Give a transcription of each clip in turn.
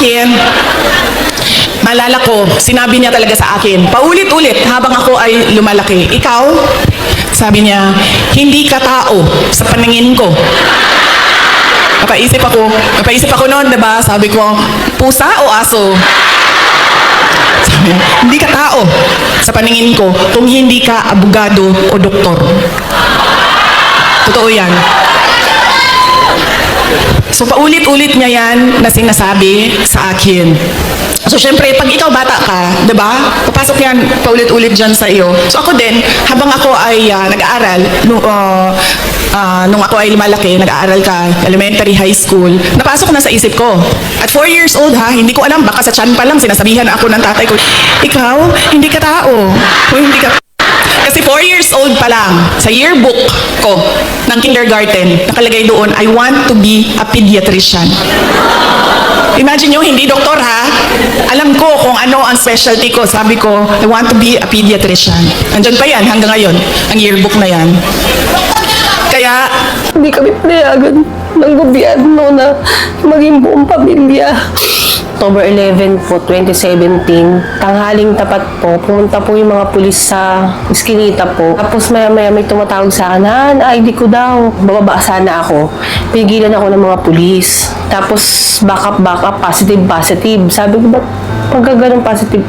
akin, maalala ko, sinabi niya talaga sa akin, paulit-ulit habang ako ay lumalaki, ikaw, sabi niya, hindi ka tao sa paningin ko. Napaisip ako noon, diba? Sabi ko, pusa o aso? Sabi, hindi ka tao sa paningin ko kung hindi ka abogado o doktor. Totoo yan. So paulit-ulit niya yan na sinasabi sa akin. So syempre, pag ikaw bata ka, 'di ba? Papasok yan paulit-ulit diyan sa iyo. So ako din, habang ako ay nag-aaral, nung ako ay lumalaki, nag-aaral ka, elementary, high school, napasok na sa isip ko. At 4 years old ha, hindi ko alam, baka sa tiyan pa lang sinasabihan ako ng tatay ko, ikaw, hindi ka tao. O hindi ka. Kasi 4 years old pa lang, sa yearbook ko ng kindergarten, nakalagay doon, I want to be a pediatrician. Imagine nyo, hindi doktor ha. Alam ko kung ano ang specialty ko. Sabi ko, I want to be a pediatrician. Andyan pa yan hanggang ngayon, ang yearbook na yan. Kaya, Hindi kami pinayagan ng gobyerno na maging buong pamilya. October 11 po, 2017, tanghaling tapat po, pumunta po yung mga pulis sa Eskinita po. Tapos maya-maya may tumatawag sa akin, ID ko daw. Bababa sana ako. Pigilan ako ng mga pulis. Tapos back up, positive. Sabi ko, ba't pagkaganon positive?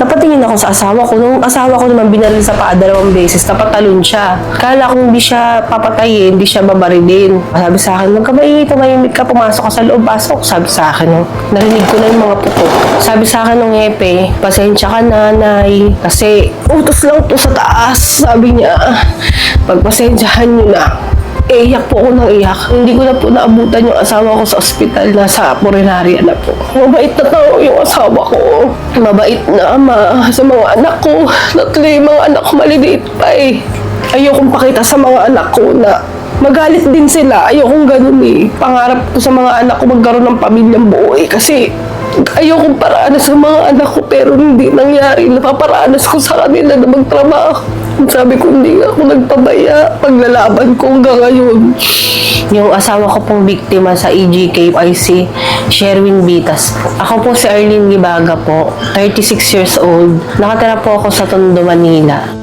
Napatingin ako sa asawa ko. Nung asawa ko naman binaril sa paa 2 beses, napatalon siya. Kala ko hindi siya papatayin, hindi siya babarilin. Sabi sa akin, huwag ka tumahimik ka, pumasok ka sa loob, pasok. Sabi sa akin, narinig ko na yung mga putok. Sabi sa akin ng hepe, pasensya ka nanay, kasi utos lang to sa taas. Sabi niya, pagpasensyahan niyo na. Iyak po ako ng iyak. Hindi ko na po naabutan yung asawa ko sa ospital. Nasa purinarya na po. Mabait na tao yung asawa ko. Mabait na ama sa mga anak ko. Natuloy yung mga anak ko maliliit pa eh. Ayokong pakita sa mga anak ko na magalit din sila. Ayokong ganun eh. Pangarap ko sa mga anak ko magkaroon ng pamilyang buo eh. Kasi ayokong paraanas sa mga anak ko pero hindi nangyari. Napaparaanas ko sa kanila na magtrabaho. Sabi ko, hindi ako nagpabaya. Paglalaban ko hanggang ngayon. Yung asawa ko pong biktima sa EGK ay si Sherwin Bitas. Ako po si Arlene Gibaga po, 36 years old. Nakatira po ako sa Tondo, Manila.